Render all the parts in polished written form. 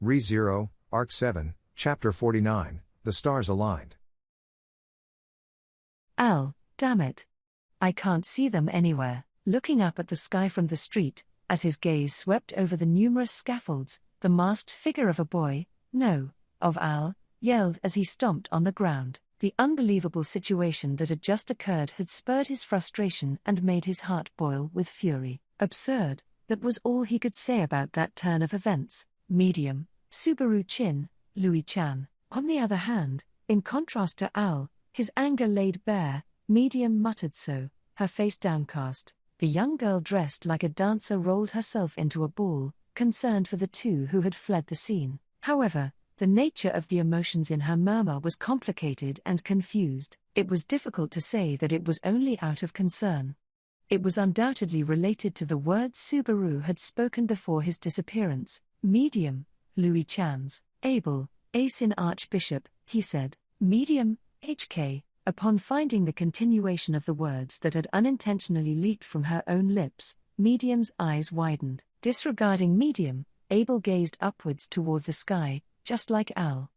Re-Zero, Arc 7, Chapter 49, The Stars Aligned. Al, damn it. I can't see them anywhere. Looking up at the sky from the street, as his gaze swept over the numerous scaffolds, the masked figure of a boy, no, of Al, yelled as he stomped on the ground. The unbelievable situation that had just occurred had spurred his frustration and made his heart boil with fury. Absurd, that was all he could say about that turn of events. Medium, Subaru Chin, Louis-chan. On the other hand, in contrast to Al, his anger laid bare. Medium muttered so, her face downcast. The young girl dressed like a dancer rolled herself into a ball, concerned for the two who had fled the scene. However, the nature of the emotions in her murmur was complicated and confused. It was difficult to say that it was only out of concern. It was undoubtedly related to the words Subaru had spoken before his disappearance. Medium, Louis-chan's. Abel, Asin Archbishop, he said. Medium, HK. Upon finding the continuation of the words that had unintentionally leaked from her own lips, Medium's eyes widened. Disregarding Medium, Abel gazed upwards toward the sky, just like Al.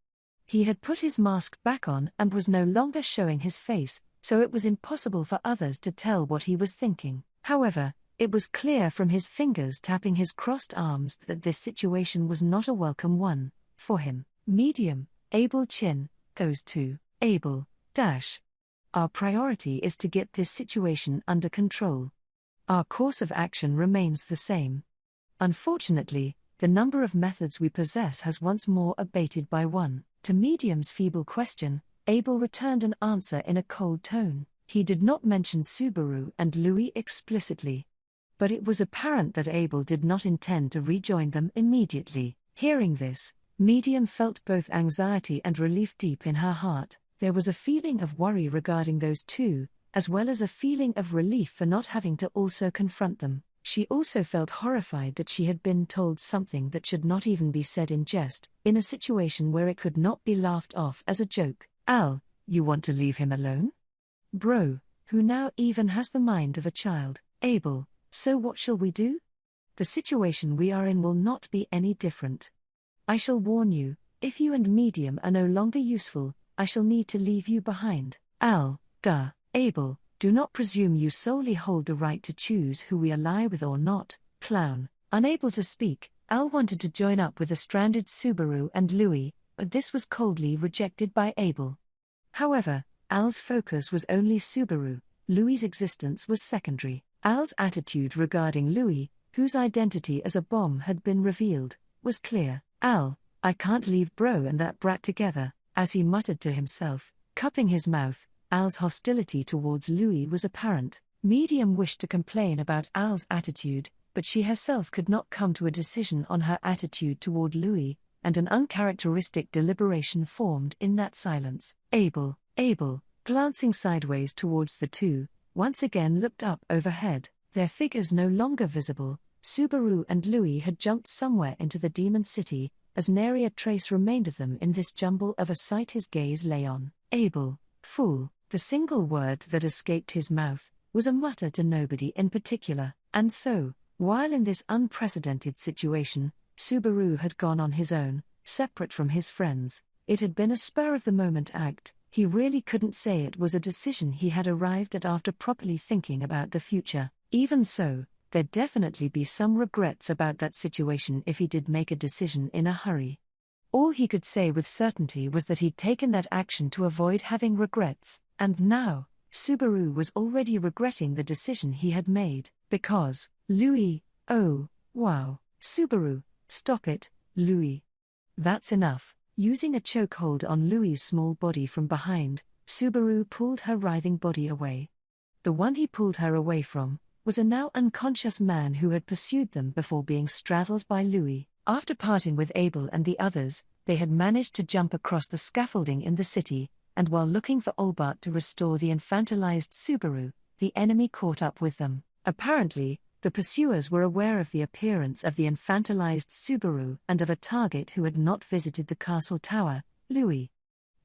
He had put his mask back on and was no longer showing his face, so it was impossible for others to tell what he was thinking. However, it was clear from his fingers tapping his crossed arms that this situation was not a welcome one for him. Medium, Abel Chin, goes to Abel. Our priority is to get this situation under control. Our course of action remains the same. Unfortunately, the number of methods we possess has once more abated by one. To Medium's feeble question, Abel returned an answer in a cold tone. He did not mention Subaru and Louis explicitly. But it was apparent that Abel did not intend to rejoin them immediately. Hearing this, Medium felt both anxiety and relief deep in her heart. There was a feeling of worry regarding those two, as well as a feeling of relief for not having to also confront them. She also felt horrified that she had been told something that should not even be said in jest, in a situation where it could not be laughed off as a joke. Al, you want to leave him alone? Bro, who now even has the mind of a child. Abel, so what shall we do? The situation we are in will not be any different. I shall warn you, if you and Medium are no longer useful, I shall need to leave you behind. Al, Abel, do not presume you solely hold the right to choose who we ally with or not, clown. Unable to speak, Al wanted to join up with the stranded Subaru and Louis, but this was coldly rejected by Abel. However, Al's focus was only Subaru, Louis's existence was secondary. Al's attitude regarding Louis, whose identity as a bomb had been revealed, was clear. Al, I can't leave bro and that brat together. As he muttered to himself, cupping his mouth, Al's hostility towards Louis was apparent. Medium wished to complain about Al's attitude, but she herself could not come to a decision on her attitude toward Louis, and an uncharacteristic deliberation formed in that silence. Abel, glancing sideways towards the two, once again looked up overhead, their figures no longer visible. Subaru and Louis had jumped somewhere into the demon city, as nary a trace remained of them in this jumble of a sight his gaze lay on. Abel, fool, the single word that escaped his mouth, was a mutter to nobody in particular, and so, while in this unprecedented situation, Subaru had gone on his own, separate from his friends. It had been a spur-of-the-moment act. He really couldn't say it was a decision he had arrived at after properly thinking about the future. Even so, there'd definitely be some regrets about that situation if he did make a decision in a hurry. All he could say with certainty was that he'd taken that action to avoid having regrets, and now, Subaru was already regretting the decision he had made, because, Louis, oh, wow, Subaru, stop it, Louis. That's enough. Using a chokehold on Louis's small body from behind, Subaru pulled her writhing body away. The one he pulled her away from was a now unconscious man who had pursued them before being straddled by Louis. After parting with Abel and the others, they had managed to jump across the scaffolding in the city, and while looking for Olbart to restore the infantilized Subaru, the enemy caught up with them. Apparently, the pursuers were aware of the appearance of the infantilized Subaru and of a target who had not visited the castle tower, Louis.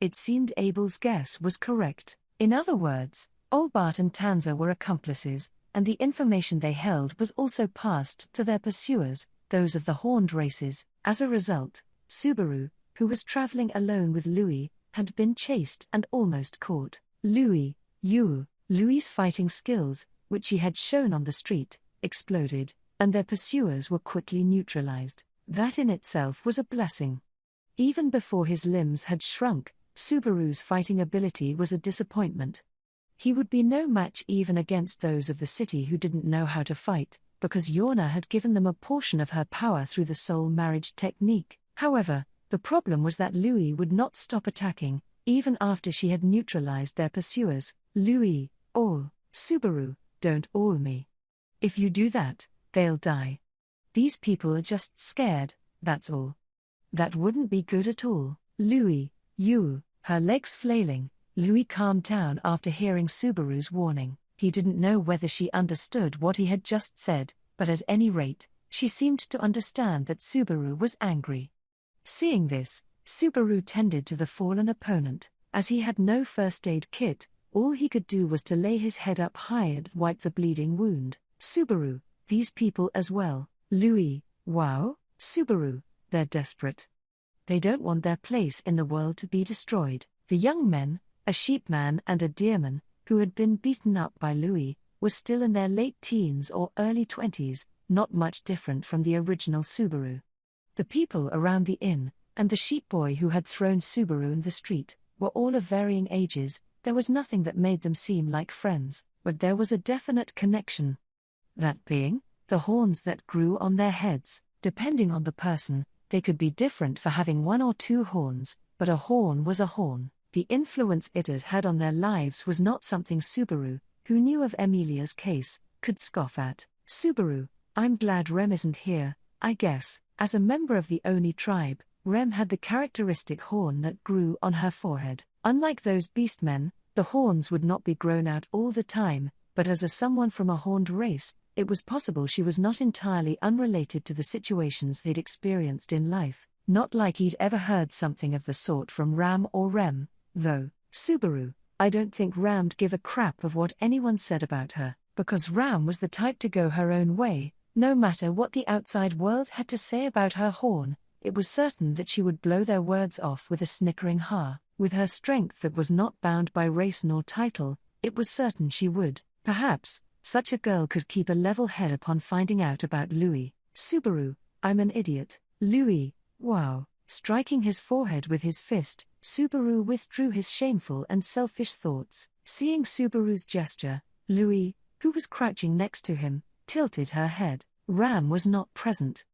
It seemed Abel's guess was correct. In other words, Olbart and Tanza were accomplices, and the information they held was also passed to their pursuers, those of the horned races. As a result, Subaru, who was traveling alone with Louis, had been chased and almost caught. Louis's fighting skills, which she had shown on the street, exploded, and their pursuers were quickly neutralized. That in itself was a blessing. Even before his limbs had shrunk, Subaru's fighting ability was a disappointment. He would be no match even against those of the city who didn't know how to fight, because Yorna had given them a portion of her power through the soul marriage technique. However, the problem was that Louis would not stop attacking, even after she had neutralized their pursuers. Subaru, don't awe me. If you do that, they'll die. These people are just scared, that's all. That wouldn't be good at all. Her legs flailing, Louis calmed down after hearing Subaru's warning. He didn't know whether she understood what he had just said, but at any rate, she seemed to understand that Subaru was angry. Seeing this, Subaru tended to the fallen opponent. As he had no first aid kit, all he could do was to lay his head up high and wipe the bleeding wound. Subaru, these people as well. Subaru, they're desperate. They don't want their place in the world to be destroyed. The young men, a sheepman and a deerman, who had been beaten up by Louis, were still in their late teens or early 20s, not much different from the original Subaru. The people around the inn, and the sheep boy who had thrown Subaru in the street, were all of varying ages. There was nothing that made them seem like friends, but there was a definite connection. That being, the horns that grew on their heads. Depending on the person, they could be different for having one or two horns, but a horn was a horn. The influence it had had on their lives was not something Subaru, who knew of Emilia's case, could scoff at. Subaru, I'm glad Rem isn't here, I guess. As a member of the Oni tribe, Rem had the characteristic horn that grew on her forehead. Unlike those beastmen, the horns would not be grown out all the time, but as someone from a horned race, it was possible she was not entirely unrelated to the situations they'd experienced in life. Not like he'd ever heard something of the sort from Ram or Rem, though. Subaru, I don't think Ram'd give a crap of what anyone said about her, because Ram was the type to go her own way. No matter what the outside world had to say about her horn, it was certain that she would blow their words off with a snickering ha. With her strength that was not bound by race nor title, it was certain she would. Perhaps, such a girl could keep a level head upon finding out about Louis. Subaru, I'm an idiot. Louis, wow. Striking his forehead with his fist, Subaru withdrew his shameful and selfish thoughts. Seeing Subaru's gesture, Louis, who was crouching next to him, tilted her head. Ram was not present.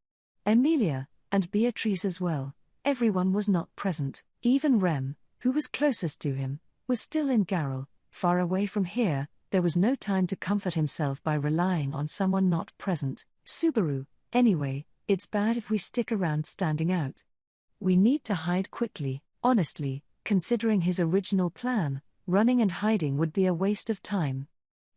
Emilia, and Beatrice as well. Everyone was not present. Even Rem, who was closest to him, was still in Garrel. Far away from here, there was no time to comfort himself by relying on someone not present. Subaru, anyway, it's bad if we stick around standing out. We need to hide quickly. Honestly, considering his original plan, running and hiding would be a waste of time.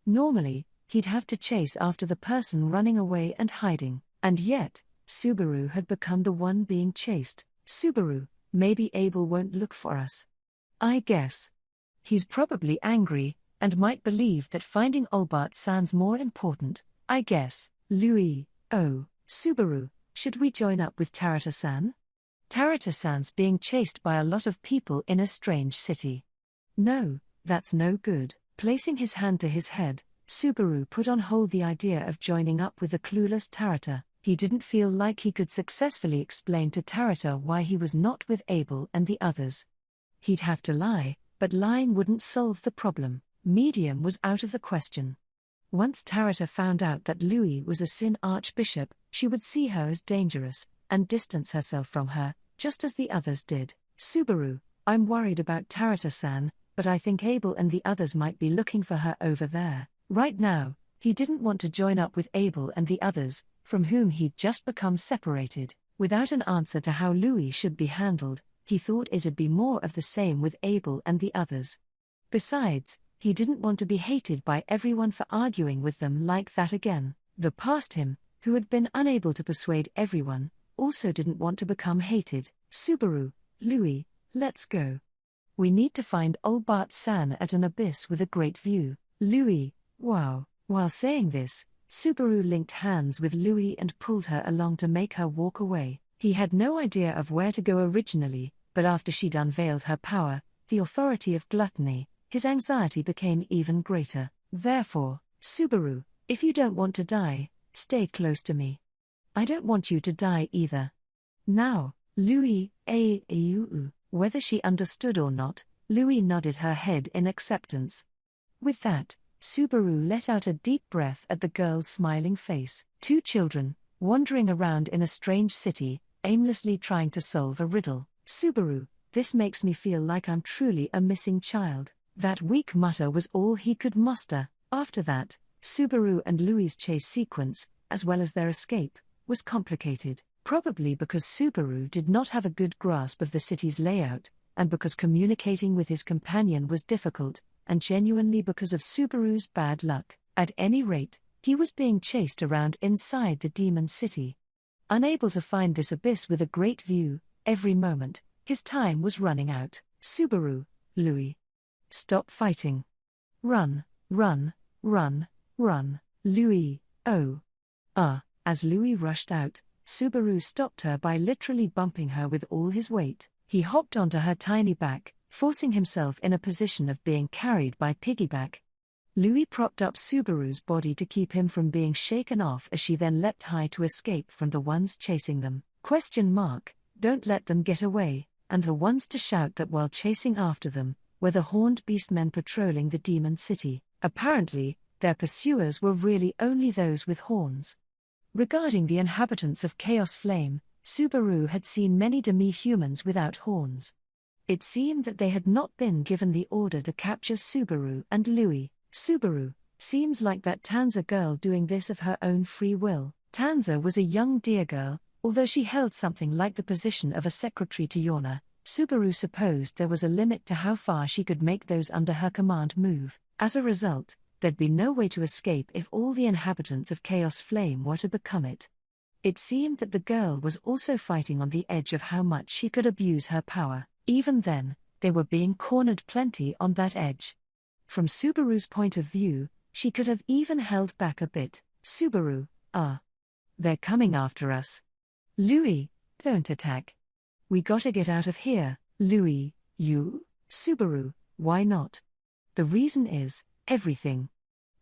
Normally, he'd have to chase after the person running away and hiding. And yet, Subaru had become the one being chased. Subaru, maybe Abel won't look for us. I guess. He's probably angry, and might believe that finding Olbart-san's more important, I guess. Louis, oh, Subaru, should we join up with Tarata-san? Tarata-san's being chased by a lot of people in a strange city. No, that's no good. Placing his hand to his head, Subaru put on hold the idea of joining up with the clueless Tarata. He didn't feel like he could successfully explain to Tarata why he was not with Abel and the others. He'd have to lie, but lying wouldn't solve the problem. Medium was out of the question. Once Tarata found out that Louis was a Sin Archbishop, she would see her as dangerous, and distance herself from her, just as the others did. Subaru, I'm worried about Tarata-san, but I think Abel and the others might be looking for her over there. Right now, he didn't want to join up with Abel and the others, from whom he'd just become separated. Without an answer to how Louis should be handled, he thought it'd be more of the same with Abel and the others. Besides, he didn't want to be hated by everyone for arguing with them like that again. The past him, who had been unable to persuade everyone, also didn't want to become hated. Subaru, Louis, let's go. We need to find Olbart-san at an abyss with a great view. Louis, wow. While saying this, Subaru linked hands with Louis and pulled her along to make her walk away. He had no idea of where to go originally, but after she'd unveiled her power, the authority of gluttony, his anxiety became even greater. Therefore, Subaru, if you don't want to die, stay close to me. I don't want you to die either. Now, Louis, whether she understood or not, Louis nodded her head in acceptance. With that, Subaru let out a deep breath at the girl's smiling face. Two children, wandering around in a strange city, aimlessly trying to solve a riddle. Subaru, this makes me feel like I'm truly a missing child. That weak mutter was all he could muster. After that, Subaru and Louis' chase sequence, as well as their escape, was complicated, probably because Subaru did not have a good grasp of the city's layout, and because communicating with his companion was difficult, and genuinely because of Subaru's bad luck. At any rate, he was being chased around inside the demon city. Unable to find this abyss with a great view, every moment, his time was running out. Subaru, Louis. Stop fighting. Run, run, run, run. Louis, oh. As Louis rushed out, Subaru stopped her by literally bumping her with all his weight. He hopped onto her tiny back, forcing himself in a position of being carried by piggyback. Louis propped up Subaru's body to keep him from being shaken off as she then leapt high to escape from the ones chasing them. Don't let them get away, and the ones to shout that while chasing after them were the horned beastmen patrolling the demon city. Apparently, their pursuers were really only those with horns. Regarding the inhabitants of Chaos Flame, Subaru had seen many demi-humans without horns. It seemed that they had not been given the order to capture Subaru and Louis. Subaru, seems like that Tanza girl doing this of her own free will. Tanza was a young deer girl, although she held something like the position of a secretary to Yorna. Subaru supposed there was a limit to how far she could make those under her command move. As a result, there'd be no way to escape if all the inhabitants of Chaos Flame were to become it. It seemed that the girl was also fighting on the edge of how much she could abuse her power. Even then, they were being cornered plenty on that edge. From Subaru's point of view, she could have even held back a bit. Subaru, they're coming after us. Louis, don't attack. We gotta get out of here. Louis, you? Subaru, why not? The reason is, everything.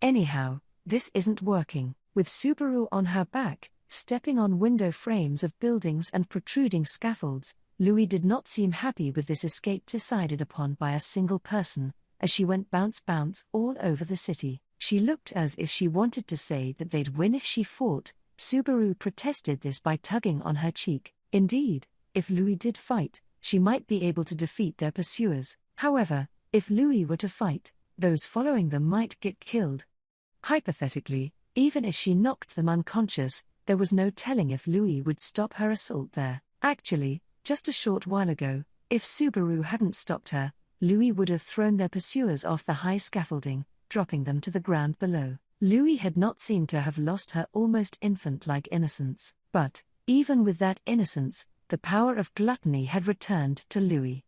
Anyhow, this isn't working. With Subaru on her back, stepping on window frames of buildings and protruding scaffolds, Louis did not seem happy with this escape decided upon by a single person, as she went bounce all over the city. She looked as if she wanted to say that they'd win if she fought. Subaru protested this by tugging on her cheek. Indeed, if Louis did fight, she might be able to defeat their pursuers. However, if Louis were to fight, those following them might get killed. Hypothetically, even if she knocked them unconscious, there was no telling if Louis would stop her assault there. Actually, just a short while ago, if Subaru hadn't stopped her, Louis would have thrown their pursuers off the high scaffolding, dropping them to the ground below. Louis had not seemed to have lost her almost infant-like innocence, but, even with that innocence, the power of gluttony had returned to Louis.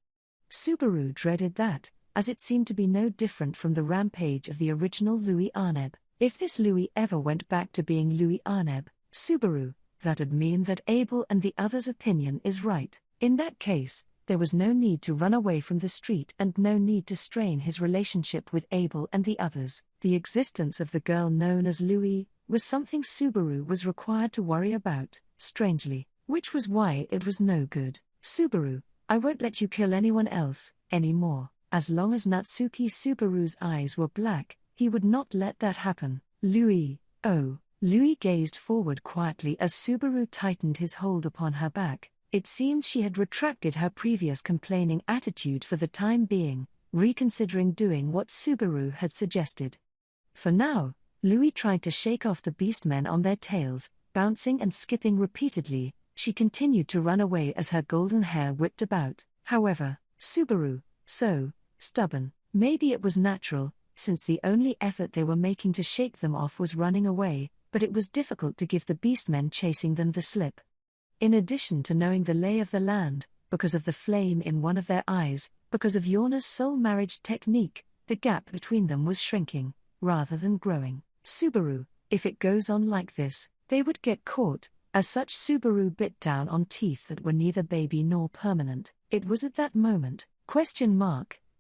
Subaru dreaded that, as it seemed to be no different from the rampage of the original Louis Arneb. If this Louis ever went back to being Louis Arneb, Subaru, that'd mean that Abel and the others' opinion is right. In that case, there was no need to run away from the street and no need to strain his relationship with Abel and the others. The existence of the girl known as Louis was something Subaru was required to worry about, strangely, which was why it was no good. Subaru, I won't let you kill anyone else, anymore. As long as Natsuki Subaru's eyes were black, he would not let that happen. Louis, oh. Louis gazed forward quietly as Subaru tightened his hold upon her back. It seemed she had retracted her previous complaining attitude for the time being, reconsidering doing what Subaru had suggested. For now, Louis tried to shake off the beastmen on their tails, bouncing and skipping repeatedly. She continued to run away as her golden hair whipped about. However, Subaru, so stubborn. Maybe it was natural, since the only effort they were making to shake them off was running away, but it was difficult to give the beastmen chasing them the slip. In addition to knowing the lay of the land, because of the flame in one of their eyes, because of Yorna's soul marriage technique, the gap between them was shrinking, rather than growing. Subaru, if it goes on like this, they would get caught, As such, Subaru bit down on teeth that were neither baby nor permanent. It was at that moment,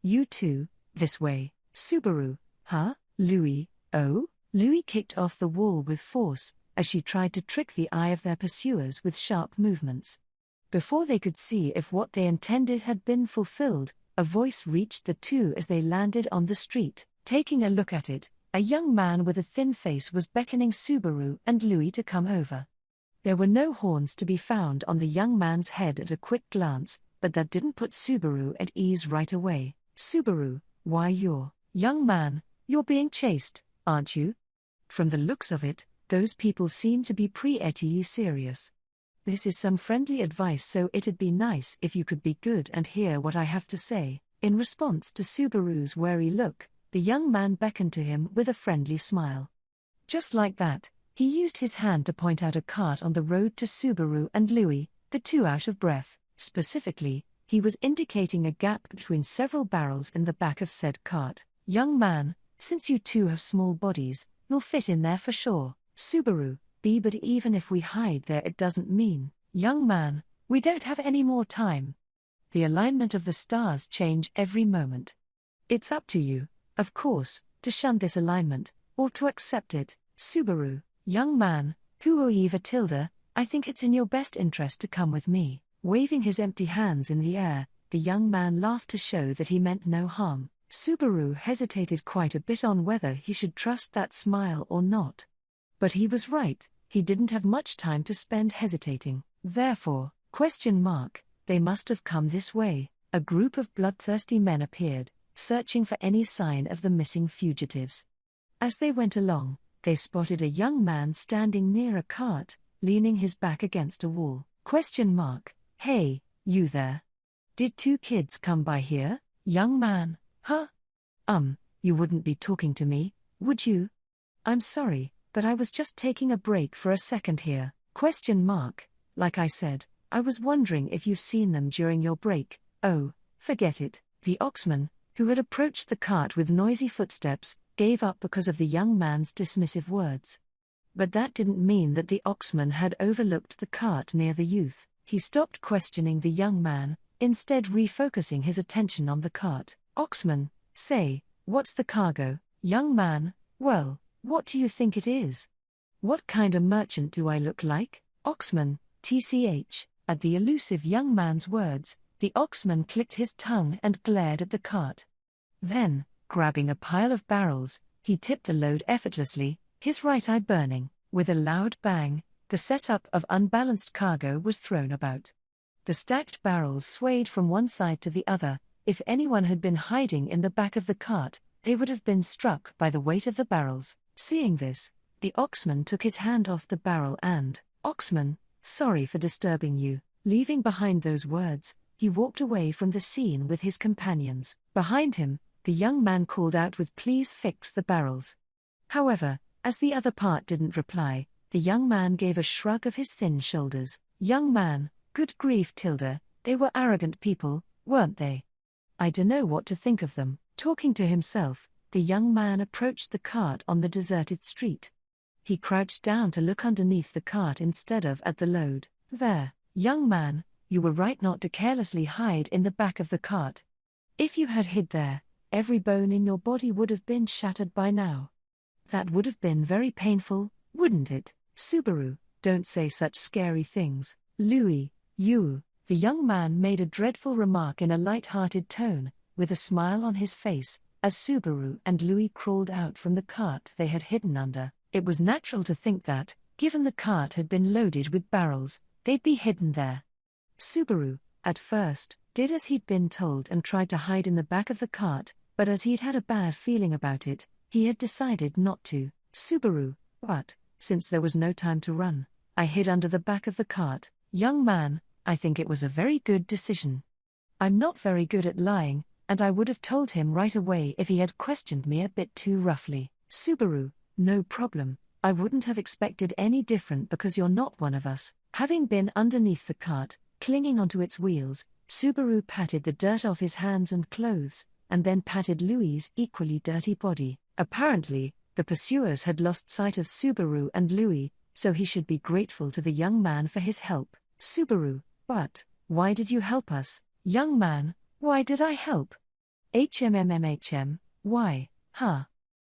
you two, this way, Subaru, huh, Louis, oh? Louis kicked off the wall with force, as she tried to trick the eye of their pursuers with sharp movements. Before they could see if what they intended had been fulfilled, a voice reached the two as they landed on the street. Taking a look at it, a young man with a thin face was beckoning Subaru and Louis to come over. There were no horns to be found on the young man's head at a quick glance, but that didn't put Subaru at ease right away. Subaru, why young man, you're being chased, aren't you? From the looks of it, those people seem to be pretty serious. This is some friendly advice, so it'd be nice if you could be good and hear what I have to say. In response to Subaru's wary look, the young man beckoned to him with a friendly smile. Just like that, he used his hand to point out a cart on the road to Subaru and Louis, the two out of breath. Specifically, he was indicating a gap between several barrels in the back of said cart. Young man, since you two have small bodies, you'll fit in there for sure. Subaru, but even if we hide there, it doesn't mean, young man, we don't have any more time. The alignment of the stars change every moment. It's up to you, of course, to shun this alignment, or to accept it. Subaru, young man, I think it's in your best interest to come with me. Waving his empty hands in the air, the young man laughed to show that he meant no harm. Subaru hesitated quite a bit on whether he should trust that smile or not. But he was right, he didn't have much time to spend hesitating. Therefore, they must have come this way. A group of bloodthirsty men appeared, searching for any sign of the missing fugitives. As they went along, they spotted a young man standing near a cart, leaning his back against a wall. Hey, you there? Did two kids come by here, young man? Huh? You wouldn't be talking to me, would you? I'm sorry, but I was just taking a break for a second here. Like I said, I was wondering if you've seen them during your break. Oh, forget it. The oxman, who had approached the cart with noisy footsteps, gave up because of the young man's dismissive words. But that didn't mean that the oxman had overlooked the cart near the youth. He stopped questioning the young man, instead refocusing his attention on the cart. Oxman, say, what's the cargo? Young man, well, what do you think it is? What kind of merchant do I look like? Oxman, tch. At the elusive young man's words, the oxman clicked his tongue and glared at the cart. Then, grabbing a pile of barrels, he tipped the load effortlessly, his right eye burning. With a loud bang, the setup of unbalanced cargo was thrown about. The stacked barrels swayed from one side to the other. If anyone had been hiding in the back of the cart, they would have been struck by the weight of the barrels. Seeing this, the oxman took his hand off the barrel and, Oxman, sorry for disturbing you. Leaving behind those words, he walked away from the scene with his companions. Behind him, the young man called out with please fix the barrels. However, as the other part didn't reply, the young man gave a shrug of his thin shoulders. Young man, good grief they were arrogant people, weren't they? I dunno what to think of them. Talking to himself, the young man approached the cart on the deserted street. He crouched down to look underneath the cart instead of at the load. There, young man, you were right not to carelessly hide in the back of the cart. If you had hid there, every bone in your body would have been shattered by now. That would have been very painful, wouldn't it? Subaru, don't say such scary things. Louis, the young man made a dreadful remark in a light-hearted tone, with a smile on his face, as Subaru and Louis crawled out from the cart they had hidden under. It was natural to think that, given the cart had been loaded with barrels, they'd be hidden there. Subaru, at first, did as he'd been told and tried to hide in the back of the cart, but as he'd had a bad feeling about it, he had decided not to. Subaru, but, since there was no time to run, I hid under the back of the cart. Young man, I think it was a very good decision. I'm not very good at lying, and I would have told him right away if he had questioned me a bit too roughly. Subaru, no problem, I wouldn't have expected any different because you're not one of us. Having been underneath the cart, clinging onto its wheels, Subaru patted the dirt off his hands and clothes, and then patted Louis's equally dirty body. Apparently, the pursuers had lost sight of Subaru and Louis, so he should be grateful to the young man for his help. Subaru: but, why did you help us? Young man: why did I help? Why, huh?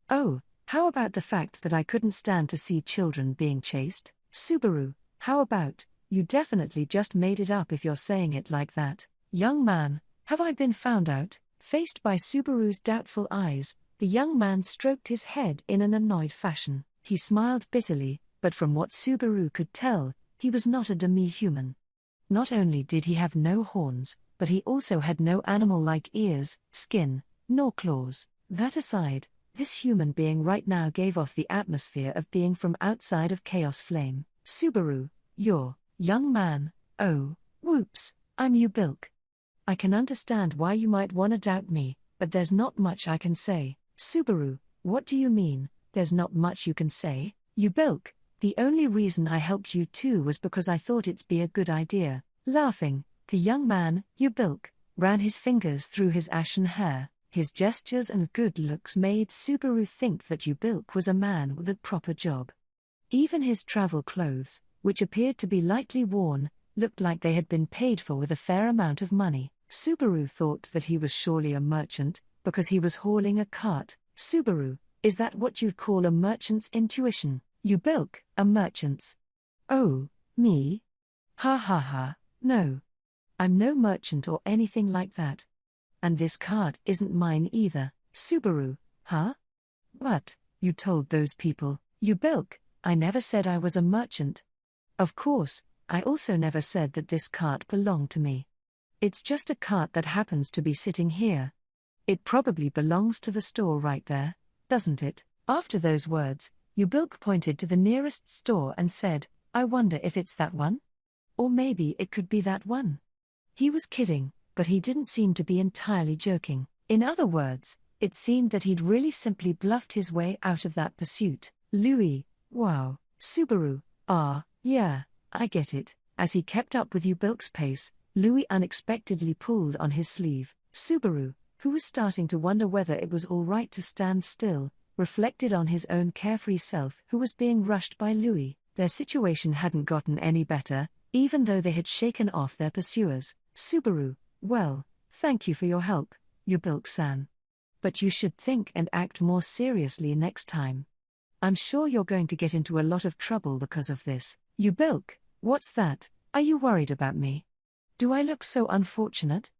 Oh, how about the fact that I couldn't stand to see children being chased? Subaru: how about, you definitely just made it up if you're saying it like that. Young man: have I been found out? Faced by Subaru's doubtful eyes, the young man stroked his head in an annoyed fashion. He smiled bitterly, but from what Subaru could tell, he was not a demi-human. Not only did he have no horns, but he also had no animal-like ears, skin, nor claws. That aside, this human being right now gave off the atmosphere of being from outside of Chaos Flame. Subaru: you're, young man, oh, whoops, I'm Ubilk. I can understand why you might wanna doubt me, but there's not much I can say. Subaru: what do you mean, there's not much you can say? Ubilk: the only reason I helped you too was because I thought it'd be a good idea. Laughing, the young man, Ubilk, ran his fingers through his ashen hair. His gestures and good looks made Subaru think that Ubilk was a man with a proper job. Even his travel clothes, which appeared to be lightly worn, looked like they had been paid for with a fair amount of money. Subaru thought that he was surely a merchant, because he was hauling a cart. Subaru: is that what you'd call a merchant's intuition? Ubilk: a merchant's? Oh, me? Ha ha ha, no. I'm no merchant or anything like that. And this cart isn't mine either. Subaru: huh? But, you told those people. Ubilk: I never said I was a merchant. Of course, I also never said that this cart belonged to me. It's just a cart that happens to be sitting here. It probably belongs to the store right there, doesn't it? After those words, Ubilk pointed to the nearest store and said, I wonder if it's that one? Or maybe it could be that one. He was kidding, but he didn't seem to be entirely joking. In other words, it seemed that he'd really simply bluffed his way out of that pursuit. Louis: wow. Subaru: yeah, I get it. As he kept up with Ubilk's pace, Louis unexpectedly pulled on his sleeve. Subaru, who was starting to wonder whether it was all right to stand still, reflected on his own carefree self who was being rushed by Louis. Their situation hadn't gotten any better, even though they had shaken off their pursuers. Subaru: well, thank you for your help, Ubilk-san. But you should think and act more seriously next time. I'm sure you're going to get into a lot of trouble because of this. Ubilk: what's that? Are you worried about me? Do I look so unfortunate?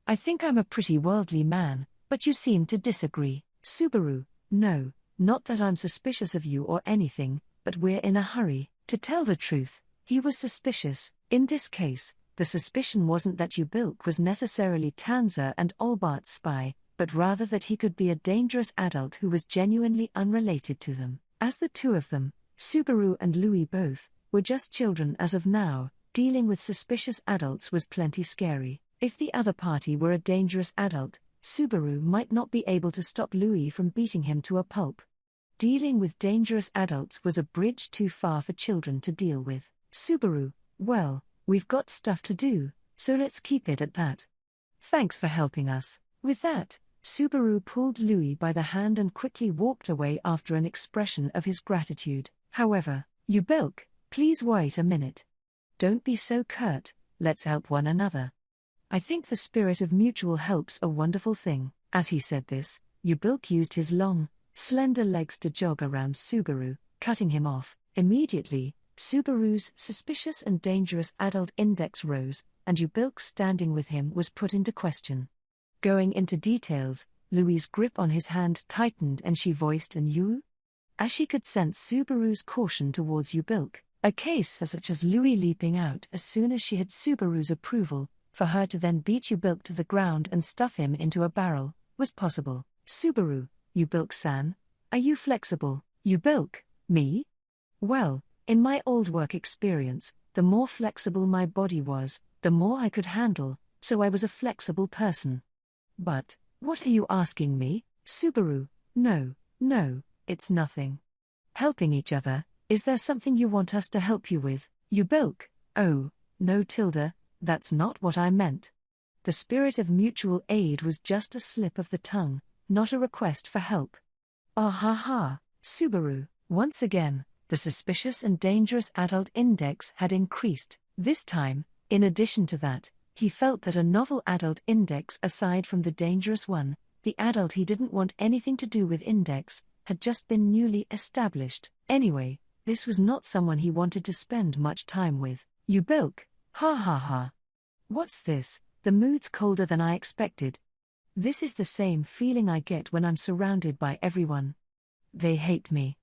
I think I'm a pretty worldly man, but you seem to disagree. Subaru: no, not that I'm suspicious of you or anything, but we're in a hurry. To tell the truth, he was suspicious. In this case, the suspicion wasn't that Ubilk was necessarily Tanzer and Olbart's spy, but rather that he could be a dangerous adult who was genuinely unrelated to them. As the two of them, Subaru and Louis both, were just children as of now, dealing with suspicious adults was plenty scary. If the other party were a dangerous adult, Subaru might not be able to stop Louis from beating him to a pulp. Dealing with dangerous adults was a bridge too far for children to deal with. Subaru: well, we've got stuff to do, so let's keep it at that. Thanks for helping us. With that, Subaru pulled Louis by the hand and quickly walked away after an expression of his gratitude. However, Ubilk, please wait a minute. Don't be so curt, let's help one another. I think the spirit of mutual help's a wonderful thing. As he said this, Ubilk used his long, slender legs to jog around Subaru, cutting him off. Immediately, Subaru's suspicious and dangerous adult index rose, and Ubilk standing with him was put into question. Going into details, Louis' grip on his hand tightened and she voiced an "you?" As she could sense Subaru's caution towards Ubilk, a case such as Louis leaping out as soon as she had Subaru's approval, for her to then beat Ubilk to the ground and stuff him into a barrel, was possible. Subaru: Ubilk-san, are you flexible? Ubilk: me? Well, in my old work experience, the more flexible my body was, the more I could handle, so I was a flexible person. But, what are you asking me? Subaru: no, it's nothing. Helping each other, is there something you want us to help you with? Ubilk: oh, no tilde, that's not what I meant. The spirit of mutual aid was just a slip of the tongue, not a request for help. Ah ha ha, Subaru, once again, The suspicious and dangerous adult index had increased. This time, in addition to that, he felt that a novel adult index aside from the dangerous one, the adult he didn't want anything to do with index, had just been newly established. Anyway, this was not someone he wanted to spend much time with. You bilk, ha ha ha. What's this? The mood's colder than I expected. This is the same feeling I get when I'm surrounded by everyone. They hate me.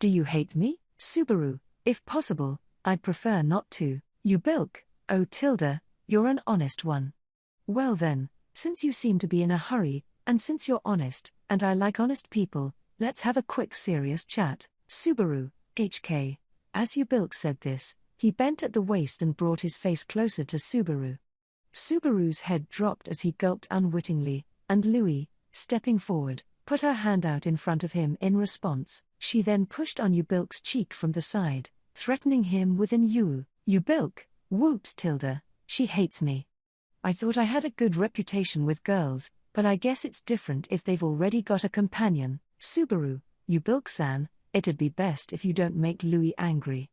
Do you hate me, Subaru? If possible, I'd prefer not to. You bilk, oh Tilda, you're an honest one. Well then, since you seem to be in a hurry, and since you're honest, and I like honest people, let's have a quick serious chat. Subaru, HK. As Yubilk said this, he bent at the waist and brought his face closer to Subaru. Subaru's head dropped as he gulped unwittingly, and Louis, stepping forward, put her hand out in front of him in response. She then pushed on Yubilk's cheek from the side, threatening him with an Yubilk, whoops Tilda, she hates me. I thought I had a good reputation with girls, but I guess it's different if they've already got a companion. Subaru, Yubilk-san, it'd be best if you don't make Louis angry.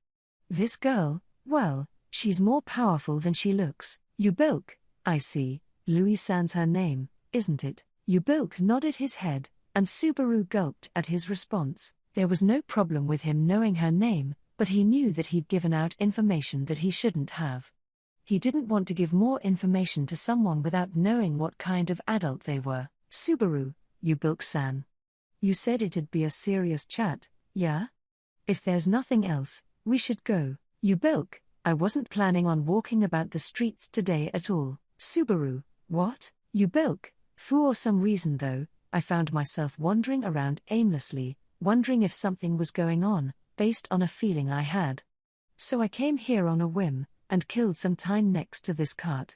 This girl, well, she's more powerful than she looks. Yubilk, I see, Louis-san's her name, isn't it? Yubilk nodded his head, and Subaru gulped at his response. There was no problem with him knowing her name, but he knew that he'd given out information that he shouldn't have. He didn't want to give more information to someone without knowing what kind of adult they were. Subaru, Yubilk-san. You said it'd be a serious chat, yeah? If there's nothing else, we should go. Yubilk, I wasn't planning on walking about the streets today at all. Subaru, what? Yubilk, for some reason though, I found myself wandering around aimlessly, wondering if something was going on, based on a feeling I had. So I came here on a whim, and killed some time next to this cart.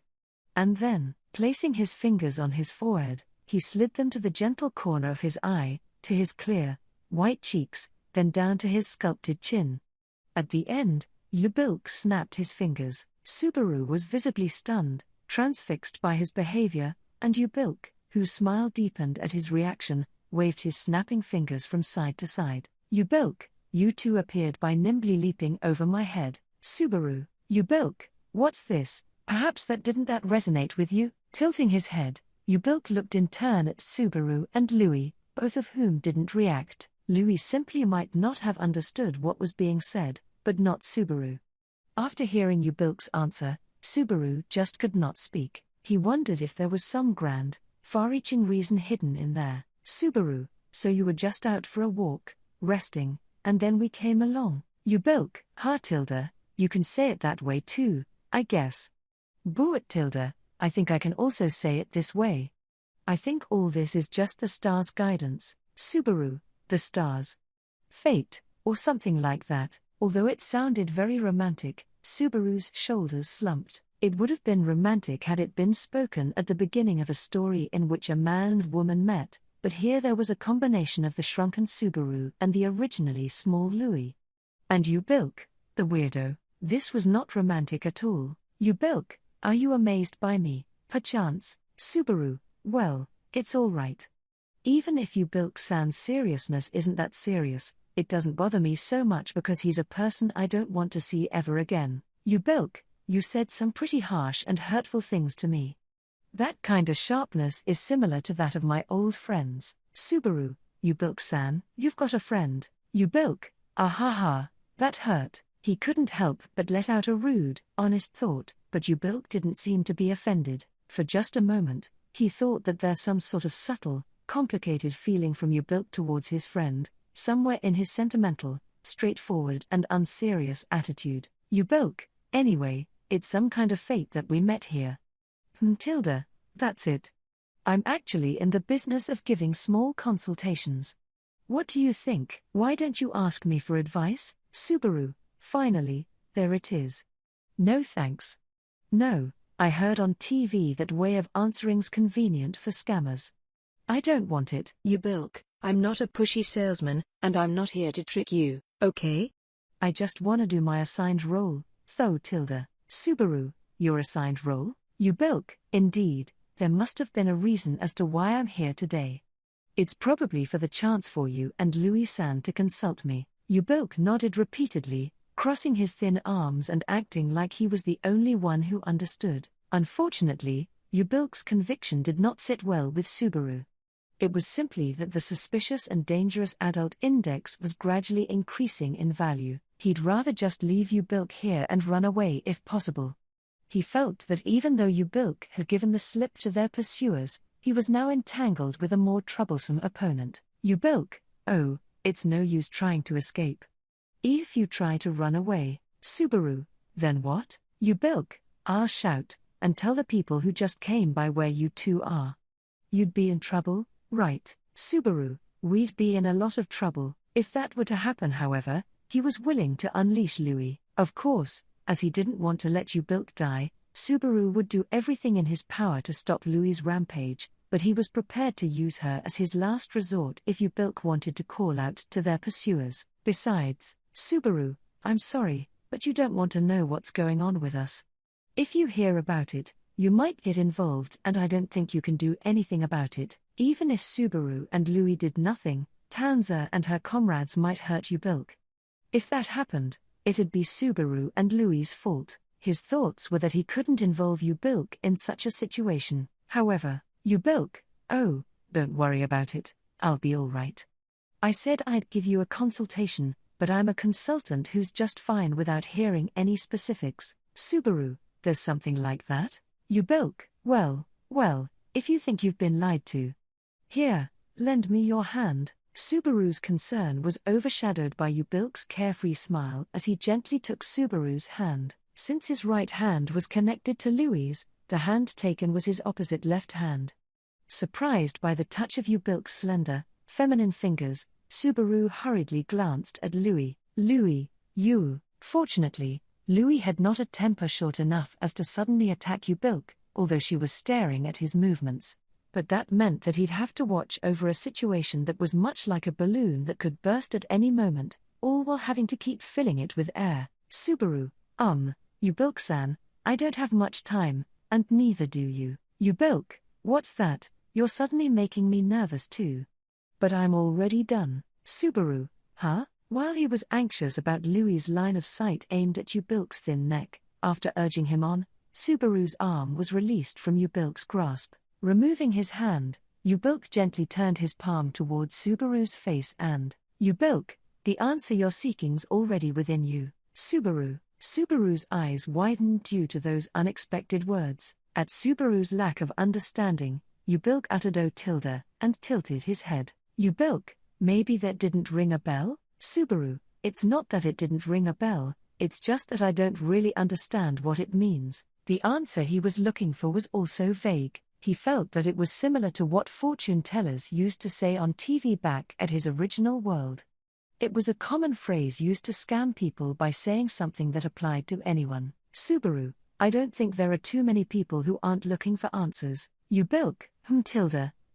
And then, placing his fingers on his forehead, he slid them to the gentle corner of his eye, to his clear, white cheeks, then down to his sculpted chin. At the end, Yubilk snapped his fingers. Subaru was visibly stunned, transfixed by his behavior, and Yubilk, whose smile deepened at his reaction, waved his snapping fingers from side to side. Yubilk, you two appeared by nimbly leaping over my head. Subaru, Yubilk, what's this? Perhaps that didn't resonate with you? Tilting his head, Yubilk looked in turn at Subaru and Louis, both of whom didn't react. Louis simply might not have understood what was being said, but not Subaru. After hearing Yubilk's answer, Subaru just could not speak. He wondered if there was some grand, far-reaching reason hidden in there. Subaru, so you were just out for a walk, resting, and then we came along. Yubilk, ha Tilda, you can say it that way too, I guess. Boo it Tilda, I think I can also say it this way. I think all this is just the stars' guidance. Subaru, the stars. Fate, or something like that. Although it sounded very romantic, Subaru's shoulders slumped. It would have been romantic had it been spoken at the beginning of a story in which a man and woman met, but here there was a combination of the shrunken Subaru and the originally small Louis. And Yubilk, the weirdo. This was not romantic at all. Yubilk, are you amazed by me, perchance? Subaru, well, it's all right. Even if Yubilk-san's seriousness isn't that serious, it doesn't bother me so much because he's a person I don't want to see ever again. Yubilk, you said some pretty harsh and hurtful things to me. That kind of sharpness is similar to that of my old friends. Subaru, Yubilk-san, you've got a friend. Yubilk, ah ha ha, that hurt. He couldn't help but let out a rude, honest thought, but Yubilk didn't seem to be offended. For just a moment, he thought that there's some sort of subtle, complicated feeling from Yubilk towards his friend, somewhere in his sentimental, straightforward and unserious attitude. Yubilk, anyway, it's some kind of fate that we met here. Tilda, that's it. I'm actually in the business of giving small consultations. What do you think? Why don't you ask me for advice? Subaru, finally, there it is. No thanks. No, I heard on TV that way of answering's convenient for scammers. I don't want it. Yubilk, I'm not a pushy salesman, and I'm not here to trick you, okay? I just wanna do my assigned role, though Tilda. Subaru, your assigned role? Yubilk, indeed, there must have been a reason as to why I'm here today. It's probably for the chance for you and Louis-san to consult me. Yubilk nodded repeatedly, crossing his thin arms and acting like he was the only one who understood. Unfortunately, Yubilk's conviction did not sit well with Subaru. It was simply that the suspicious and dangerous adult index was gradually increasing in value. He'd rather just leave Yubilk here and run away if possible. He felt that even though Yubilk had given the slip to their pursuers, he was now entangled with a more troublesome opponent. Yubilk, oh, it's no use trying to escape. If you try to run away, Subaru, then what? Yubilk, I'll shout, and tell the people who just came by where you two are. You'd be in trouble, right, Subaru? We'd be in a lot of trouble. If that were to happen, however, he was willing to unleash Louis. Of course, as he didn't want to let Yubilk die, Subaru would do everything in his power to stop Louis's rampage, but he was prepared to use her as his last resort if Yubilk wanted to call out to their pursuers. Besides, Subaru, I'm sorry, but you don't want to know what's going on with us. If you hear about it, you might get involved, and I don't think you can do anything about it. Even if Subaru and Louis did nothing, Tanza and her comrades might hurt Yubilk. If that happened, it'd be Subaru and Louis's fault. His thoughts were that he couldn't involve Yubilk in such a situation. However, Yubilk, oh, don't worry about it, I'll be all right. I said I'd give you a consultation, but I'm a consultant who's just fine without hearing any specifics. Subaru, there's something like that? Yubilk, well, if you think you've been lied to. Here, lend me your hand. Subaru's concern was overshadowed by Yubilk's carefree smile as he gently took Subaru's hand. Since his right hand was connected to Louis's, the hand taken was his opposite left hand. Surprised by the touch of Yubilk's slender, feminine fingers, Subaru hurriedly glanced at Louis. Louis, you. Fortunately, Louis had not a temper short enough as to suddenly attack Yubilk, although she was staring at his movements. But that meant that he'd have to watch over a situation that was much like a balloon that could burst at any moment, all while having to keep filling it with air. Subaru, Yubilk-san, I don't have much time, and neither do you. Yubilk, what's that? You're suddenly making me nervous too. But I'm already done. Subaru, huh? While he was anxious about Louis's line of sight aimed at Yubilk's thin neck, after urging him on, Subaru's arm was released from Yubilk's grasp. Removing his hand, Yubilk gently turned his palm towards Subaru's face and, Yubilk, the answer you're seeking's already within you. Subaru's eyes widened due to those unexpected words. At Subaru's lack of understanding, Yubilk uttered "oh" and tilted his head. Yubilk, maybe that didn't ring a bell? Subaru, it's not that it didn't ring a bell, it's just that I don't really understand what it means. The answer he was looking for was also vague. He felt that it was similar to what fortune tellers used to say on TV back at his original world. It was a common phrase used to scam people by saying something that applied to anyone. Subaru, I don't think there are too many people who aren't looking for answers. Yubilk,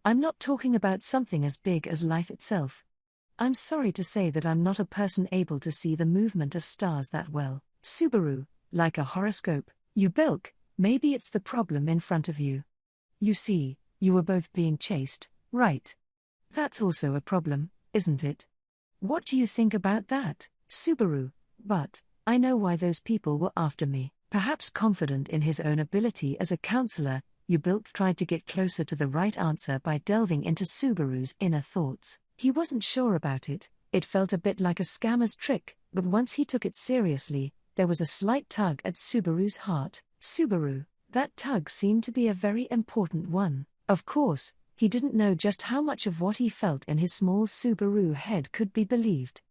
I'm not talking about something as big as life itself. I'm sorry to say that I'm not a person able to see the movement of stars that well. Subaru, like a horoscope. Yubilk, maybe it's the problem in front of you. You see, you were both being chased, right? That's also a problem, isn't it? What do you think about that, Subaru? But, I know why those people were after me. Perhaps confident in his own ability as a counselor, Yubilk tried to get closer to the right answer by delving into Subaru's inner thoughts. He wasn't sure about it, it felt a bit like a scammer's trick, but once he took it seriously, there was a slight tug at Subaru's heart. Subaru, that tug seemed to be a very important one. Of course, he didn't know just how much of what he felt in his small Subaru head could be believed.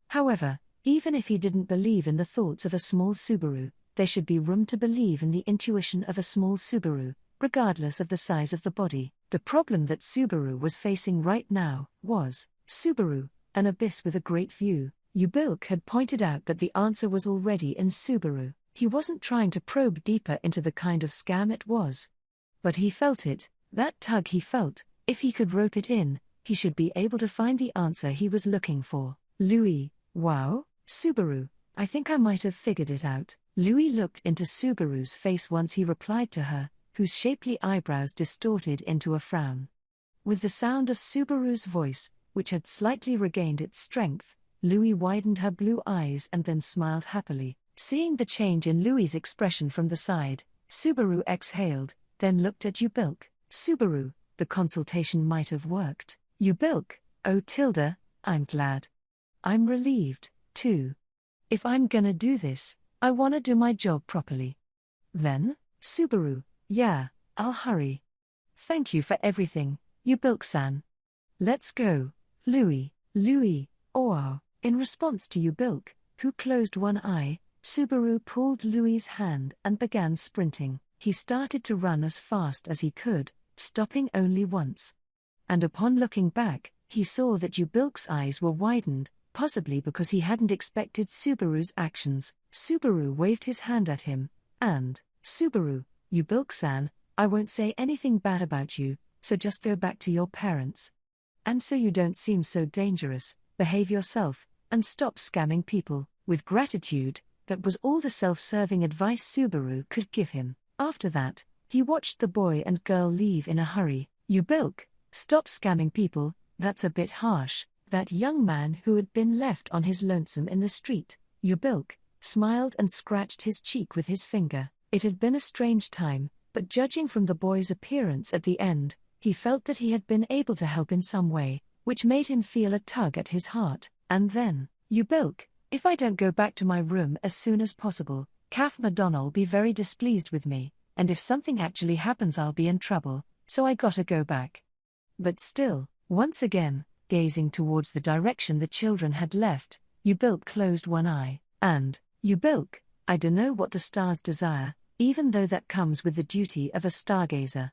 However, even if he didn't believe in the thoughts of a small Subaru, there should be room to believe in the intuition of a small Subaru, regardless of the size of the body. The problem that Subaru was facing right now was, Subaru, an abyss with a great view. Yubilk had pointed out that the answer was already in Subaru. He wasn't trying to probe deeper into the kind of scam it was. But he felt it, that tug he felt. If he could rope it in, he should be able to find the answer he was looking for. Louis, wow, Subaru, I think I might have figured it out. Louis looked into Subaru's face once he replied to her, whose shapely eyebrows distorted into a frown. With the sound of Subaru's voice, which had slightly regained its strength, Louis widened her blue eyes and then smiled happily. Seeing the change in Louis's expression from the side, Subaru exhaled, then looked at Yubilk. Subaru, the consultation might have worked. Yubilk, oh Tilda, I'm glad. I'm relieved, too. If I'm gonna do this, I wanna do my job properly. Then, Subaru, yeah, I'll hurry. Thank you for everything, Yubilk-san. Let's go, Louis. Louis, oh. In response to Yubilk, who closed one eye, Subaru pulled Louis's hand and began sprinting. He started to run as fast as he could, stopping only once. And upon looking back, he saw that Yubilk's eyes were widened, possibly because he hadn't expected Subaru's actions. Subaru waved his hand at him, and, Subaru, Yubilk-san, I won't say anything bad about you, so just go back to your parents. And so you don't seem so dangerous, behave yourself, and stop scamming people. With gratitude, that was all the self-serving advice Subaru could give him. After that, he watched the boy and girl leave in a hurry. Yubilk, stop scamming people, that's a bit harsh. That young man who had been left on his lonesome in the street, Yubilk, smiled and scratched his cheek with his finger. It had been a strange time, but judging from the boy's appearance at the end, he felt that he had been able to help in some way, which made him feel a tug at his heart. And then, Yubilk, if I don't go back to my room as soon as possible, Calf Madonna'll be very displeased with me, and if something actually happens I'll be in trouble, so I gotta go back. But still, once again, gazing towards the direction the children had left, Yubilk closed one eye, and, Yubilk, I dunno what the stars desire, even though that comes with the duty of a stargazer.